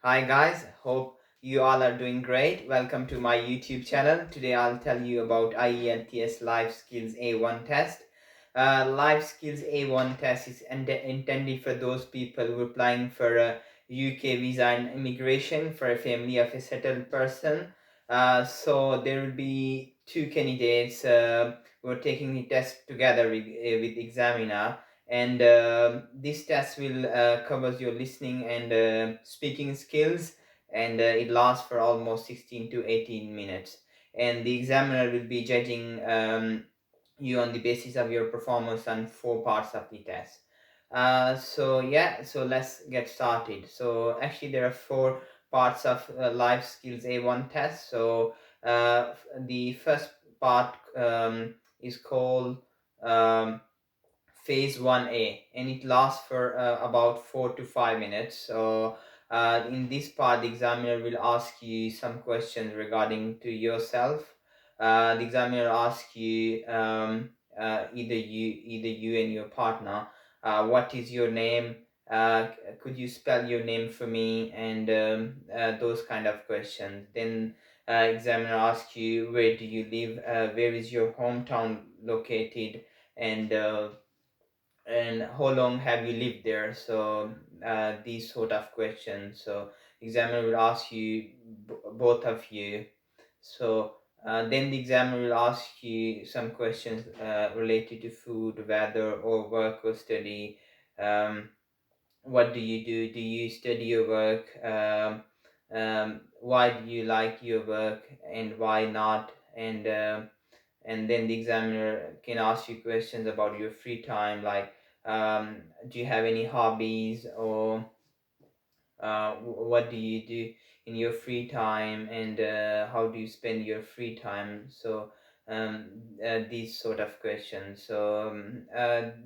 Hi guys, hope you all are doing great. Welcome to my YouTube channel. Today I'll tell you about IELTS Life Skills A1 test. Life Skills A1 test is intended for those people who are applying for a UK visa and immigration for a family of a settled person. So there will be two candidates who are taking the test together with examiner, and this test will covers your listening and speaking skills, and it lasts for almost 16 to 18 minutes, and the examiner will be judging you on the basis of your performance on four parts of the test. So let's get started. So actually there are four parts of life skills A1 test. So the first part is called um, phase 1A, and it lasts for about 4 to 5 minutes. So in this part the examiner will ask you some questions regarding to yourself. The examiner will ask you either you and your partner, what is your name, could you spell your name for me, and those kind of questions. Then examiner asks you, where do you live, where is your hometown located, and how long have you lived there. So these sort of questions. So examiner will ask you, both of you. So then the examiner will ask you some questions related to food, weather, or work or study. What do you do? Do you study or work? Why do you like your work and why not? And then the examiner can ask you questions about your free time, like do you have any hobbies, or what do you do in your free time, and how do you spend your free time. So these sort of questions. So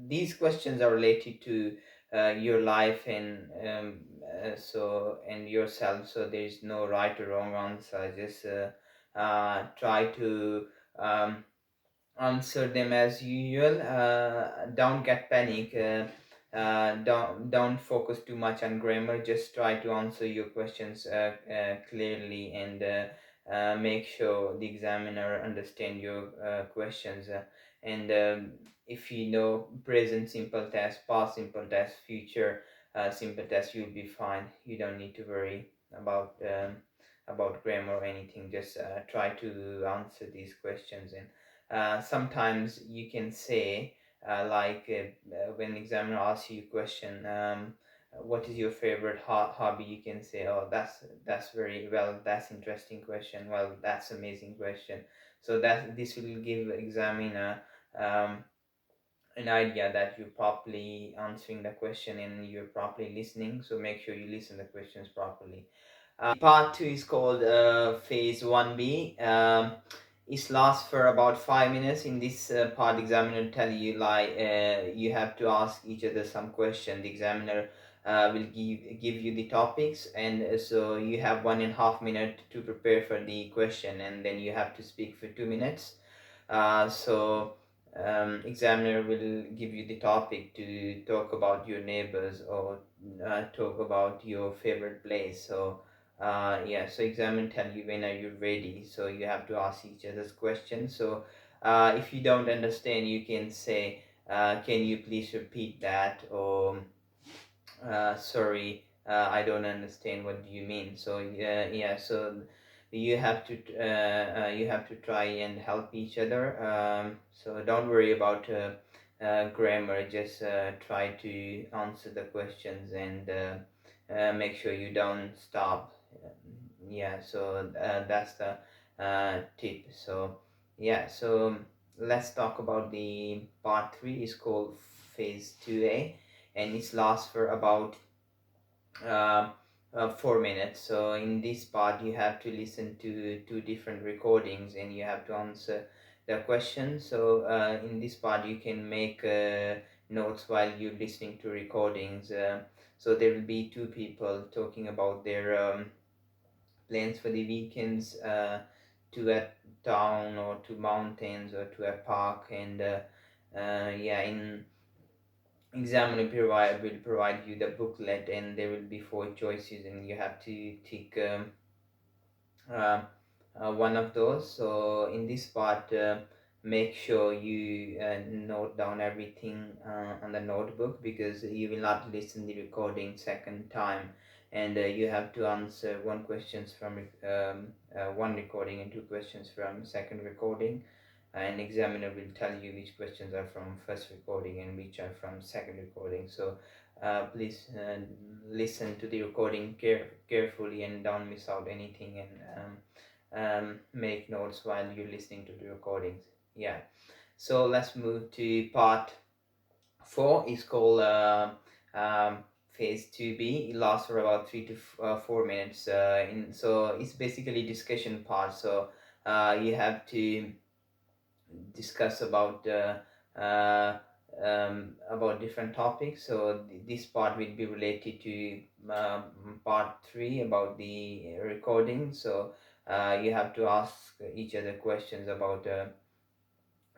these questions are related to your life and and yourself. So there is no right or wrong answer. Just try to answer them as usual. Don't get panic. Don't focus too much on grammar. Just try to answer your questions clearly, and make sure the examiner understand your questions. And if you know present simple test, past simple test, future simple test, you'll be fine. You don't need to worry about grammar or anything. Just try to answer these questions. And sometimes you can say, when examiner asks you a question, what is your favorite hobby, you can say, oh, that's very well, that's interesting question, well, that's amazing question. So that this will give examiner um, an idea that you're properly answering the question and you're properly listening. So make sure you listen the questions properly. Part two is called phase 1B. It lasts for about 5 minutes. In this part, the examiner will tell you, like, you have to ask each other some question. The examiner will give you the topics, and so you have 1.5 minutes to prepare for the question, and then you have to speak for 2 minutes. Examiner will give you the topic to talk about your neighbors, or talk about your favorite place. So so examiner tell you when are you ready. So you have to ask each other's questions. So if you don't understand, you can say, can you please repeat that, or sorry, I don't understand, what do you mean. So so you have to try and help each other. So don't worry about grammar. Just try to answer the questions, and make sure you don't stop. So that's the tip. So so let's talk about the part 3. Is called phase 2A, and it lasts for about uh, 4 minutes. So in this part, you have to listen to two different recordings, and you have to answer the question. So in this part, you can make notes while you're listening to recordings. So there will be two people talking about their plans for the weekends, to a town, or to mountains, or to a park, and in examiner will provide you the booklet, and there will be four choices, and you have to tick uh, one of those. So in this part, make sure you note down everything on the notebook, because you will not listen the recording second time, and you have to answer one questions from one recording and two questions from second recording. An examiner will tell you which questions are from first recording and which are from second recording. So please listen to the recording carefully and don't miss out anything, and make notes while you're listening to the recordings. Yeah. So let's move to part 4. It's called phase 2B. It lasts for about 3 to 4 minutes. So it's basically discussion part. So you have to discuss uh, about different topics. So this part will be related to part 3 about the recording. So you have to ask each other questions about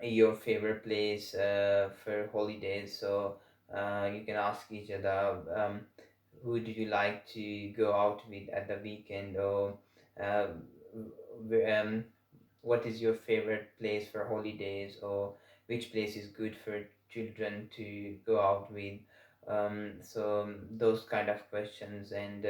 your favorite place for holidays. So you can ask each other, who do you like to go out with at the weekend, or uh, um, what is your favorite place for holidays, or which place is good for children to go out with. So those kind of questions. And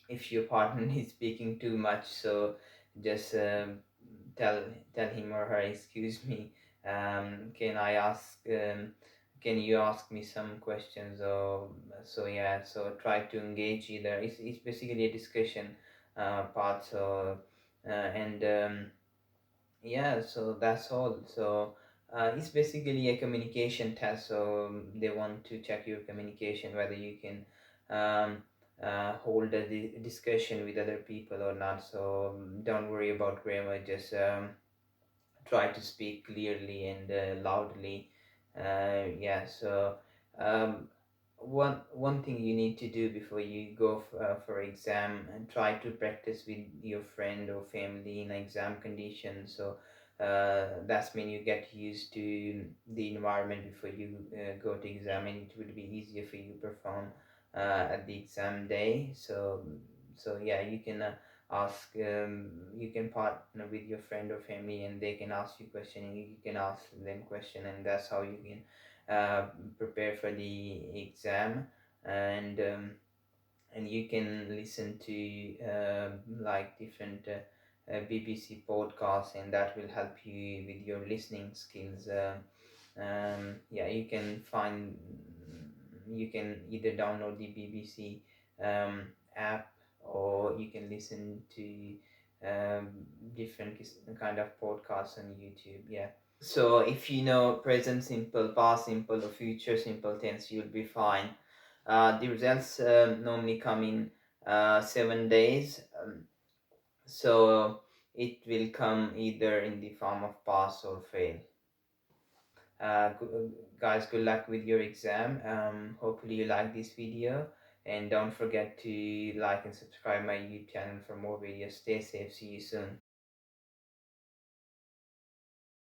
if your partner is speaking too much, so just tell tell him or her, excuse me, can I ask, can you ask me some questions? Or so yeah, so try to engage either. It's basically a discussion part. So and yeah, so that's all. So it's basically a communication test. So they want to check your communication, whether you can um, hold a discussion with other people or not. So don't worry about grammar, just try to speak clearly and loudly. Yeah, so um, one thing you need to do before you go for exam, and try to practice with your friend or family in exam conditions. So that's when you get used to the environment before you go to exam, and it would be easier for you to perform at the exam day. So yeah, you can ask, you can partner with your friend or family, and they can ask you question, and you can ask them question, and that's how you can prepare for the exam. And and you can listen to like different BBC podcasts, and that will help you with your listening skills. Yeah, you can find, you can either download the BBC app, or you can listen to um, different kind of podcasts on YouTube. Yeah. So if you know present simple, past simple, or future simple tense, you'll be fine. The results normally come in 7 days. So it will come either in the form of pass or fail. Guys, good luck with your exam. Hopefully you like this video, and don't forget to like and subscribe my YouTube channel for more videos. Stay safe. See you soon.